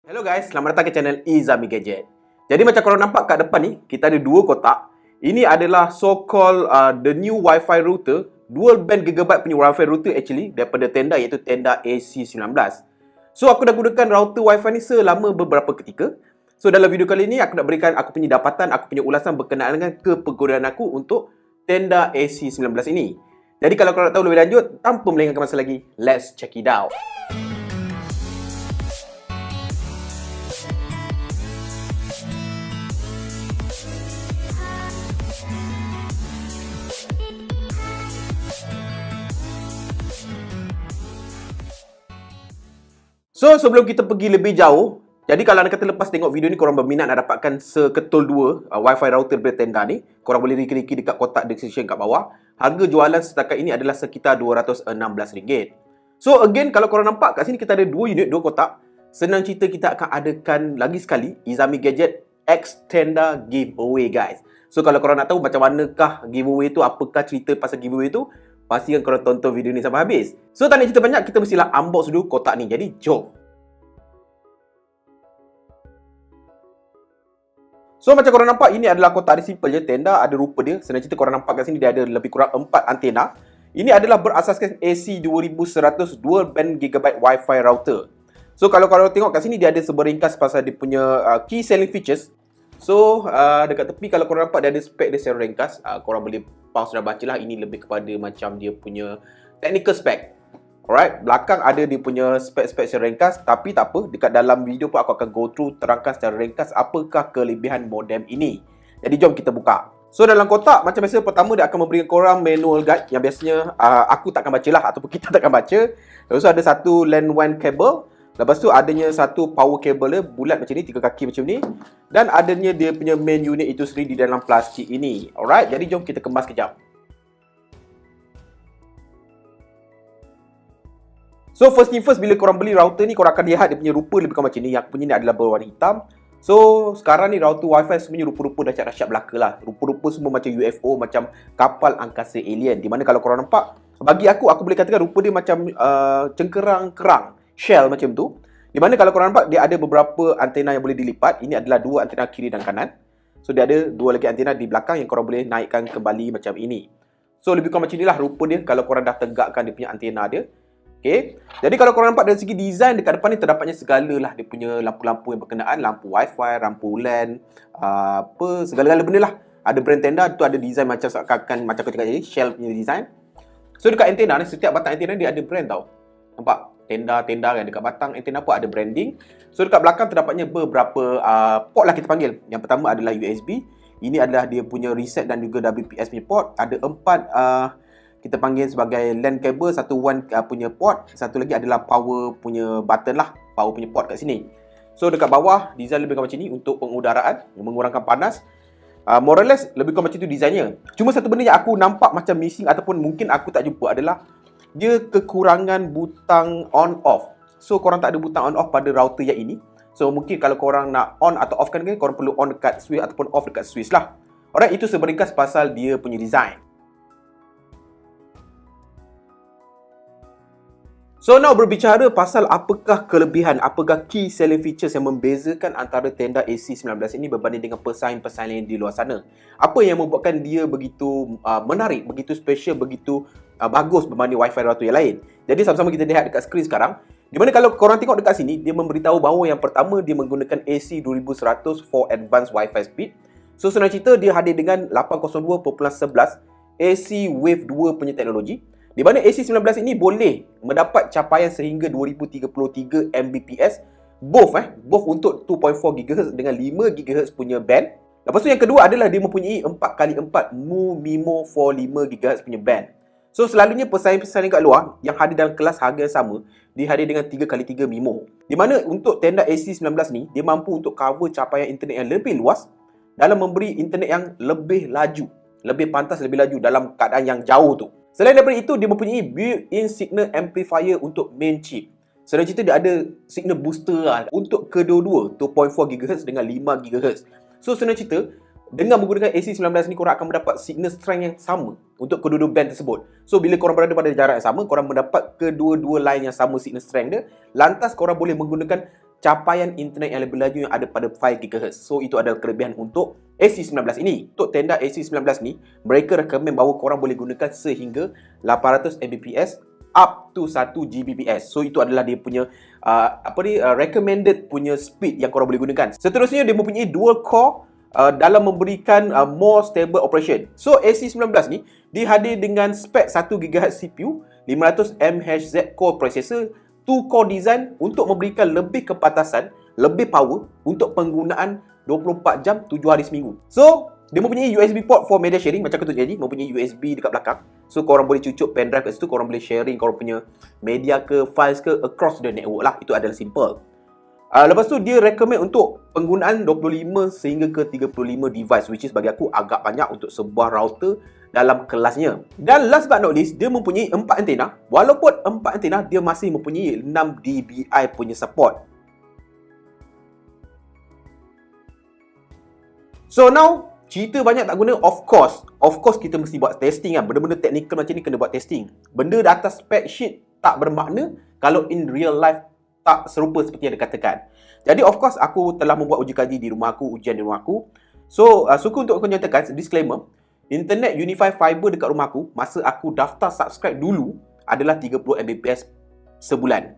Hello guys, selamat datang ke channel Izami Gadget. Jadi macam korang nampak kat depan ni, kita ada dua kotak. Ini adalah so-called the new Wi-Fi router, dual band gigabyte punya Wi-Fi router actually daripada tenda iaitu tenda AC19. So aku dah gunakan router Wi-Fi ni selama beberapa ketika. So dalam video kali ni aku nak berikan aku punya dapatan, aku punya ulasan berkenaan dengan kepenggunaan aku untuk tenda AC19 ini. Jadi kalau korang nak tahu lebih lanjut, tanpa melengahkan masa lagi, let's check it out. So, sebelum kita pergi lebih jauh, jadi kalau anda kata lepas tengok video ni korang berminat nak dapatkan seketul dua Wi-Fi router daripada tenda ni, korang boleh klik dekat kotak description kat bawah. Harga jualan setakat ini adalah sekitar RM216. So, again, kalau korang nampak kat sini kita ada dua unit, dua kotak. Senang cerita kita akan adakan lagi sekali Izami Gadget X Tenda Giveaway, guys. So, kalau korang nak tahu macam manakah giveaway tu, apakah cerita pasal giveaway tu, pastikan korang tonton video ni sampai habis. So, tak nak cerita banyak, kita mestilah unbox dulu kotak ni. Jadi, jom. So, macam korang nampak, ini adalah kotak dia simple je. Tenda ada rupa dia. Senang cerita korang nampak kat sini, dia ada lebih kurang 4 antena. Ini adalah berasaskan AC2100 dual band gigabyte Wi-Fi router. So, kalau korang tengok kat sini, dia ada seberingkas pasal dia punya key selling features. So, dekat tepi kalau korang nampak dia ada spek dia secara ringkas. Korang boleh pause dan baca lah. Ini lebih kepada macam dia punya technical spec. Alright, belakang ada dia punya spek-spek secara ringkas. Tapi tak apa, dekat dalam video pun aku akan go through, terangkan secara ringkas apakah kelebihan modem ini. Jadi jom kita buka. So, dalam kotak, macam biasa, pertama dia akan memberikan korang manual guide yang biasanya aku takkan baca lah ataupun kita takkan baca. Lepas tu ada satu LAN WAN cable. Lepas tu adanya satu power cable dia bulat macam ni, 3 kaki macam ni. Dan adanya dia punya main unit itu sendiri di dalam plastik ini. Alright, jadi jom kita kemas kejap. So first thing first, bila korang beli router ni, korang akan lihat dia punya rupa lebih kurang macam ni. Yang punya ni adalah berwarna hitam. So sekarang ni router Wi-Fi sebenarnya rupa-rupa dahsyat-dahsyat belaka lah. Rupa-rupa semua macam UFO, macam kapal angkasa alien. Di mana kalau korang nampak, bagi aku boleh katakan rupa dia macam cengkerang kerang. Shell macam tu. Di mana kalau korang nampak dia ada beberapa antena yang boleh dilipat. Ini adalah dua antena kiri dan kanan. So dia ada dua lagi antena di belakang yang korang boleh naikkan kembali macam ini. So lebih kurang macam inilah rupa dia kalau korang dah tegakkan dia punya antena dia. Okay. Jadi kalau korang nampak dari segi design dekat depan ni terdapatnya segalalah dia punya lampu-lampu yang berkenaan, lampu Wi-Fi, lampu LAN, segala-gala benda lah. Ada brand tenda tu ada design macam seakan-akan macam aku cakap tadi, Shell punya design. So dekat antena ni, setiap batang antena dia ada brand tau. Nampak? Tenda-tenda kan dekat batang antena pun ada branding. So dekat belakang terdapatnya beberapa port lah kita panggil. Yang pertama adalah USB. Ini adalah dia punya reset dan juga WPS punya port. Ada 4 kita panggil sebagai LAN cable, satu WAN punya port, satu lagi adalah power punya button lah, power punya port kat sini. So dekat bawah design lebih kurang macam ni untuk pengudaraan, mengurangkan panas. More or less lebih kurang macam tu desainnya. Cuma satu benda yang aku nampak macam missing ataupun mungkin aku tak jumpa adalah dia kekurangan butang on off. So korang tak ada butang on off pada router yang ini. So mungkin kalau korang nak on atau off kan, korang perlu on dekat switch ataupun off dekat switch lah. Alright, itu seberingkas pasal dia punya design. So now berbicara pasal apakah kelebihan, apakah key selling features yang membezakan antara tenda AC19 ini berbanding dengan pesaing-pesaing di luar sana. Apa yang membuatkan dia begitu menarik, begitu special, begitu bagus berbanding Wi-Fi router yang lain. Jadi sama-sama kita lihat dekat skrin sekarang. Di mana kalau korang tengok dekat sini, dia memberitahu bahawa yang pertama dia menggunakan AC2100 for advanced Wi-Fi speed. So senang cerita dia hadir dengan 802.11 AC Wave 2 punya teknologi. Di mana AC19 ini boleh mendapat capaian sehingga 2033 Mbps both untuk 2.4 GHz dengan 5 GHz punya band. Lepas tu yang kedua adalah dia mempunyai 4x4 MIMO 45 GHz punya band. So selalunya pesaing-pesaing kat luar yang hadir dalam kelas harga yang sama, dia hadir dengan 3x3 MIMO. Di mana untuk tenda AC19 ni, dia mampu untuk cover capaian internet yang lebih luas dalam memberi internet yang lebih laju, lebih pantas, lebih laju dalam keadaan yang jauh tu. Selain daripada itu, dia mempunyai built-in signal amplifier untuk main chip. Senang cerita dia ada signal booster lah untuk kedua-dua, 2.4 GHz dengan 5 GHz. So senang cerita, dengan menggunakan AC19 ni korang akan mendapat signal strength yang sama untuk kedua-dua band tersebut. So bila korang berada pada jarak yang sama, korang mendapat kedua-dua line yang sama signal strength dia. Lantas korang boleh menggunakan capaian internet yang lebih laju yang ada pada 5 GHz. So itu adalah kelebihan untuk AC19 ini. Untuk tenda AC19 ni, mereka recommend bahawa korang boleh gunakan sehingga 800 Mbps up to 1 Gbps. So itu adalah dia punya recommended punya speed yang korang boleh gunakan. Seterusnya dia mempunyai dual core dalam memberikan more stable operation. So AC19 ni dihadir dengan spek 1 GHz CPU, 500 mHz Z-core processor, 2 core design untuk memberikan lebih kepantasan, lebih power untuk penggunaan 24 jam 7 hari seminggu. So dia mempunyai USB port for media sharing macam ketuk jadi, mempunyai USB dekat belakang. So korang boleh cucuk pendrive kat situ, korang boleh sharing korang punya media ke files ke across the network lah. Itu adalah simple. Lepas tu dia recommend untuk penggunaan 25 sehingga ke 35 device, which is bagi aku agak banyak untuk sebuah router dalam kelasnya. Dan last but not least, dia mempunyai 4 antena. Walaupun 4 antena, dia masih mempunyai 6 dBi punya support. So now, cerita banyak tak guna, of course kita mesti buat testing kan. Benda-benda technical macam ni kena buat testing. Benda di atas spec sheet tak bermakna kalau in real life tak serupa seperti yang dikatakan. Jadi of course aku telah membuat uji kaji di rumah aku, ujian di rumah aku. So suka untuk aku nyatakan disclaimer, internet Unifi Fiber dekat rumah aku masa aku daftar subscribe dulu adalah 30 Mbps sebulan.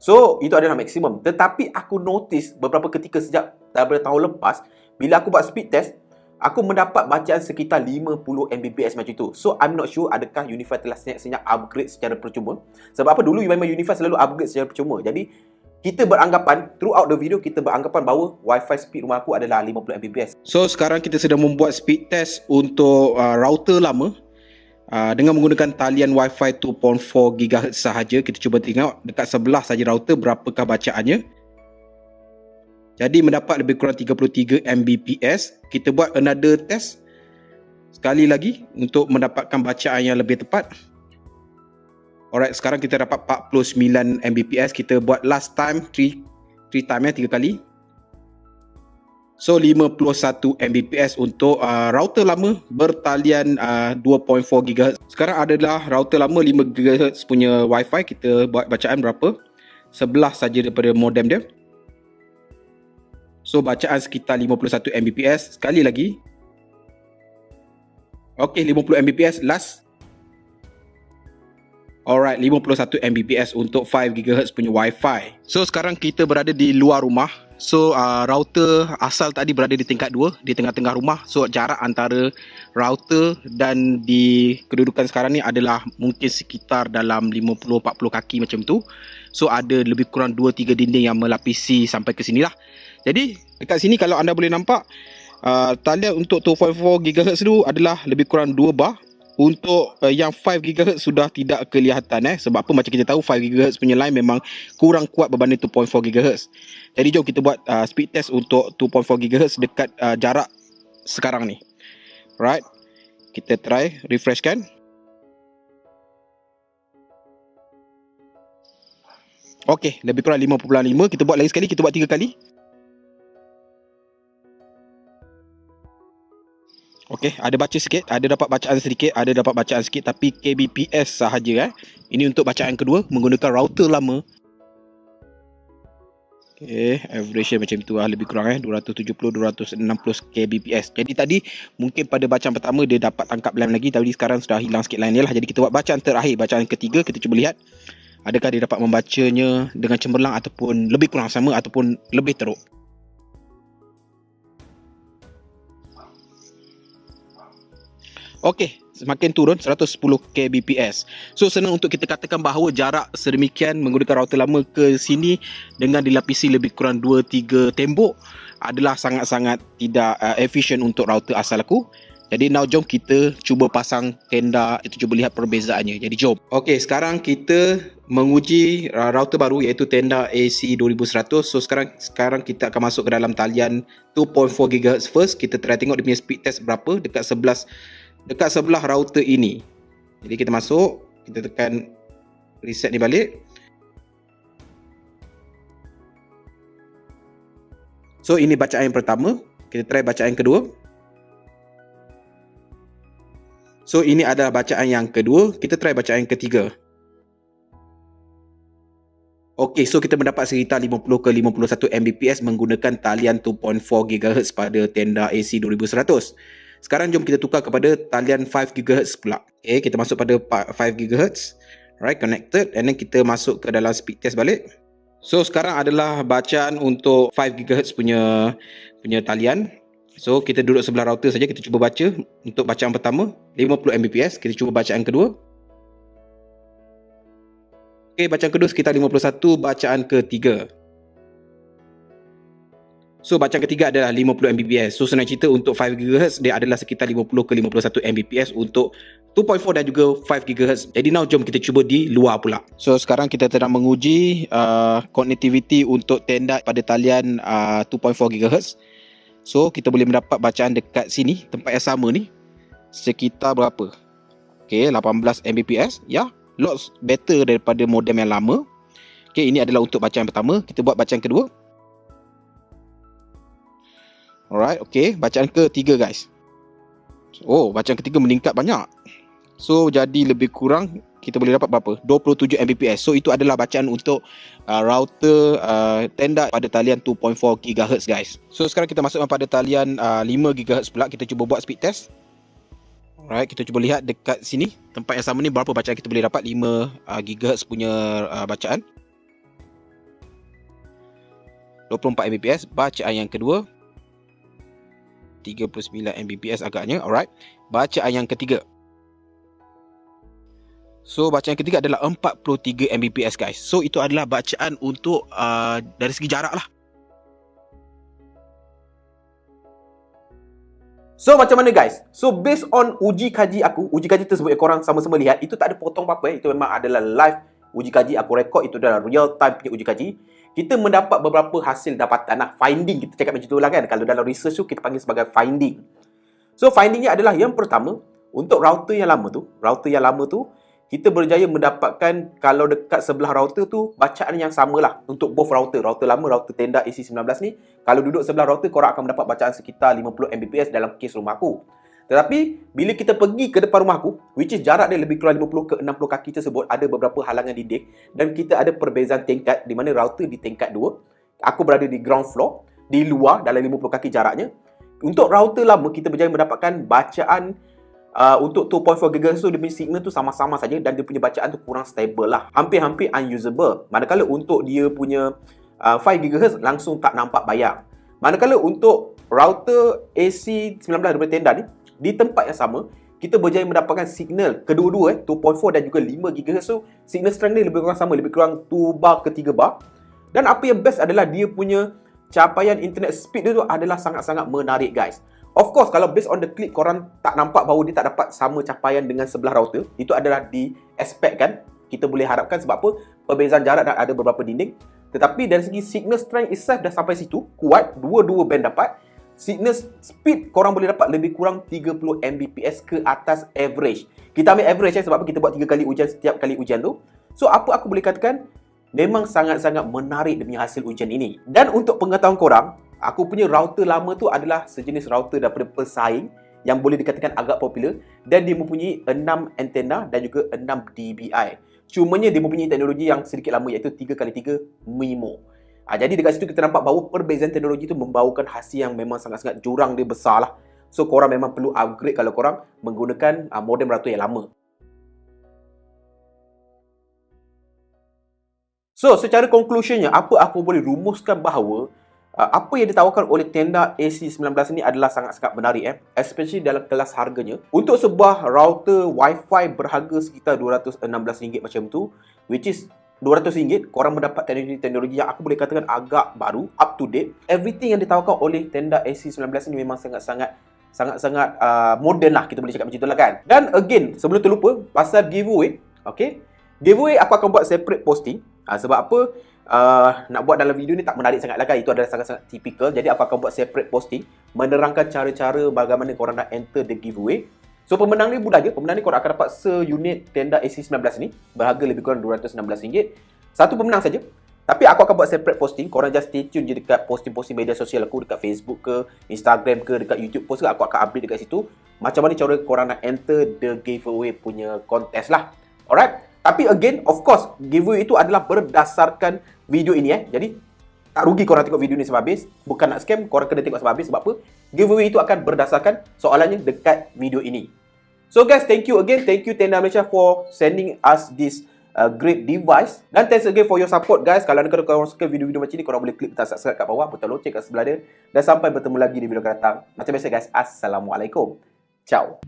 So itu adalah maksimum. Tetapi aku notice beberapa ketika sejak daripada tahun lepas, bila aku buat speed test, aku mendapat bacaan sekitar 50 Mbps macam itu. So I'm not sure adakah Unifi telah senyap-senyap upgrade secara percuma. Sebab apa, dulu memang Unifi selalu upgrade secara percuma. Jadi kita beranggapan, throughout the video, kita beranggapan bahawa Wi-Fi speed rumah aku adalah 50 Mbps. So sekarang kita sedang membuat speed test untuk router lama dengan menggunakan talian Wi-Fi 2.4 GHz sahaja. Kita cuba tengok dekat sebelah saja router berapakah bacaannya. Jadi mendapat lebih kurang 33 Mbps. Kita buat another test sekali lagi untuk mendapatkan bacaan yang lebih tepat. Alright, sekarang kita dapat 49 Mbps. Kita buat last time 3 time 3 kali. So 51 Mbps untuk router lama bertalian 2.4 GHz. Sekarang adalah router lama 5 GHz punya Wi-Fi. Kita buat bacaan berapa? Sebelah saja daripada modem dia. So bacaan sekitar 51 Mbps. Sekali lagi. Okey, 50 Mbps last. Alright, 51 Mbps untuk 5 GHz punya Wi-Fi. So sekarang kita berada di luar rumah. So router asal tadi berada di tingkat 2, di tengah-tengah rumah. So jarak antara router dan di kedudukan sekarang ni adalah mungkin sekitar dalam 50-40 kaki macam tu. So ada lebih kurang 2-3 dinding yang melapisi sampai ke sini lah. Jadi dekat sini kalau anda boleh nampak, talian untuk 2.4 GHz tu adalah lebih kurang 2 bar. Untuk yang 5 GHz sudah tidak kelihatan sebab apa, macam kita tahu 5 GHz punya line memang kurang kuat berbanding 2.4 GHz. Jadi jom kita buat speed test untuk 2.4 GHz dekat jarak sekarang ni. Right, kita try refreshkan. Okey, lebih kurang 5.5. Kita buat lagi sekali, kita buat 3 kali. Okey, ada baca sikit, ada dapat bacaan sedikit, ada dapat bacaan sikit, tapi kbps sahaja Ini untuk bacaan kedua menggunakan router lama. Okey, average macam tu lebih kurang 270-260 kbps. Jadi tadi mungkin pada bacaan pertama dia dapat tangkap line lagi, tapi sekarang sudah hilang sikit line dia lah. Jadi kita buat bacaan terakhir, bacaan ketiga, kita cuba lihat adakah dia dapat membacanya dengan cemerlang ataupun lebih kurang sama ataupun lebih teruk. Okey, semakin turun 110 kbps. So senang untuk kita katakan bahawa jarak sedemikian menggunakan router lama ke sini dengan dilapisi lebih kurang 2-3 tembok adalah sangat-sangat tidak efisien untuk router asal aku. Jadi now jom kita cuba pasang tenda itu, cuba lihat perbezaannya. Jadi jom. Okey, sekarang kita menguji router baru iaitu tenda AC2100. So sekarang kita akan masuk ke dalam talian 2.4 GHz first. Kita try tengok dia punya speed test berapa dekat sebelah router ini. Jadi kita masuk, kita tekan reset ni balik. So ini bacaan yang pertama, kita try bacaan yang kedua. So ini adalah bacaan yang kedua, kita try bacaan yang ketiga. Okey, so kita mendapat sekitar 50 ke 51 Mbps menggunakan talian 2.4 GHz pada tenda AC 2100. Sekarang jom kita tukar kepada talian 5 GHz pula. Okey, kita masuk pada 5 GHz. Right, connected, and then kita masuk ke dalam speed test balik. So sekarang adalah bacaan untuk 5 GHz punya talian. So kita duduk sebelah router saja, kita cuba baca untuk bacaan pertama 50 Mbps. Kita cuba bacaan kedua. Okey, bacaan kedua sekitar 51, bacaan ketiga. So bacaan ketiga adalah 50 Mbps. So senang cerita untuk 5 GHz dia adalah sekitar 50 ke 51 Mbps untuk 2.4 dan juga 5 GHz. Jadi now jom kita cuba di luar pula. So sekarang kita sedang menguji connectivity untuk tenda pada talian 2.4 GHz. So kita boleh mendapat bacaan dekat sini, tempat yang sama ni, sekitar berapa? Okey, 18 Mbps. Ya, lots better daripada modem yang lama. Okey, ini adalah untuk bacaan pertama. Kita buat bacaan kedua. Alright, okey, bacaan ketiga guys. Oh, bacaan ketiga meningkat banyak. So jadi lebih kurang kita boleh dapat berapa? 27 Mbps. So itu adalah bacaan untuk router tenda pada talian 2.4 GHz guys. So sekarang kita masuk pada talian 5 GHz pula. Kita cuba buat speed test. Alright, kita cuba lihat dekat sini tempat yang sama ni berapa bacaan kita boleh dapat. 5 GHz punya bacaan. 24 Mbps bacaan yang kedua. 39 Mbps agaknya. Alright, bacaan yang ketiga. So bacaan ketiga adalah 43 Mbps guys. So itu adalah bacaan untuk dari segi jarak lah. So macam mana guys? So based on uji kaji aku, uji kaji tersebut yang korang sama-sama lihat, itu tak ada potong apa-apa. Itu memang adalah live uji kaji aku record, itu adalah real time punya uji kaji. Kita mendapat beberapa hasil dapatan lah, finding kita cakap macam tu lah kan. Kalau dalam research tu kita panggil sebagai finding. So findingnya adalah yang pertama, untuk router yang lama tu kita berjaya mendapatkan kalau dekat sebelah router tu bacaan yang samalah untuk both router lama, router tenda AC19 ni. Kalau duduk sebelah router, korang akan mendapat bacaan sekitar 50 Mbps dalam kes rumah aku. Tetapi bila kita pergi ke depan rumah aku, which is jarak dia lebih kurang 50 ke 60 kaki tersebut, ada beberapa halangan dinding dan kita ada perbezaan tingkat di mana router di tingkat 2, aku berada di ground floor, di luar dalam 50 kaki jaraknya. Untuk router lama, kita berjaya mendapatkan bacaan untuk 2.4 GHz tu, dia punya signal tu sama-sama saja dan dia punya bacaan tu kurang stable lah. Hampir-hampir unusable. Manakala untuk dia punya 5 GHz langsung tak nampak bayang. Manakala untuk router AC19 daripada tenda ni, di tempat yang sama, kita berjaya mendapatkan signal kedua-dua 2.4 dan juga 5 GHz tu, signal strength ni lebih kurang sama, lebih kurang 2 bar ke 3 bar. Dan apa yang best adalah dia punya capaian internet speed dia tu adalah sangat-sangat menarik guys. Of course, kalau based on the clip, korang tak nampak bahawa dia tak dapat sama capaian dengan sebelah router. Itu adalah di expect kan. Kita boleh harapkan sebab apa? Perbezaan jarak dan ada beberapa dinding. Tetapi dari segi signal strength itself dah sampai situ. Kuat, dua-dua band dapat. Signal speed korang boleh dapat lebih kurang 30 Mbps ke atas average. Kita ambil average sebab apa? Kita buat 3 kali ujian setiap kali ujian tu. So, apa aku boleh katakan? Memang sangat-sangat menarik demi hasil ujian ini. Dan untuk pengetahuan korang, aku punya router lama tu adalah sejenis router daripada pesaing yang boleh dikatakan agak popular dan dia mempunyai 6 antena dan juga 6 dBi. Cumanya dia mempunyai teknologi yang sedikit lama iaitu 3x3 MIMO. Jadi dekat situ kita nampak bahawa perbezaan teknologi tu membawakan hasil yang memang sangat-sangat jurang dia besar lah. So korang memang perlu upgrade kalau korang menggunakan modem router yang lama. So, secara conclusionnya, apa aku boleh rumuskan bahawa apa yang ditawarkan oleh tenda AC19 ini adalah sangat-sangat menarik especially dalam kelas harganya. Untuk sebuah router Wi-Fi berharga sekitar RM216 macam tu, which is RM200, korang mendapat teknologi yang aku boleh katakan agak baru, up to date. Everything yang ditawarkan oleh tenda AC19 ini memang sangat-sangat modern lah, kita boleh cakap macam itulah kan. Dan again, sebelum terlupa, pasal giveaway, okay? Giveaway aku akan buat separate posting. Sebab apa? Nak buat dalam video ni tak menarik sangat lah kan. Itu adalah sangat-sangat typical. Jadi aku akan buat separate posting menerangkan cara-cara bagaimana korang nak enter the giveaway. So pemenang ni mudah je. Pemenang ni korang akan dapat seunit tenda AC19 ni berharga lebih kurang RM216. Satu pemenang saja. Tapi aku akan buat separate posting. Korang just stay tune je dekat posting-posting media sosial aku, dekat Facebook ke, Instagram ke, dekat YouTube post ke. Aku akan update dekat situ macam mana cara korang nak enter the giveaway punya contest lah. Alright. Tapi again, of course, giveaway itu adalah berdasarkan video ini Jadi, tak rugi korang tengok video ni sampai habis. Bukan nak scam, korang kena tengok sampai habis. Sebab apa? Giveaway itu akan berdasarkan soalannya dekat video ini. So guys, thank you again. Thank you Tenda Malaysia for sending us this great device. Dan thanks again for your support guys. Kalau korang suka video-video macam ni, korang boleh klik butang subscribe kat bawah, butang loceng kat sebelah dia. Dan sampai bertemu lagi di video akan datang. Macam biasa guys, Assalamualaikum. Ciao.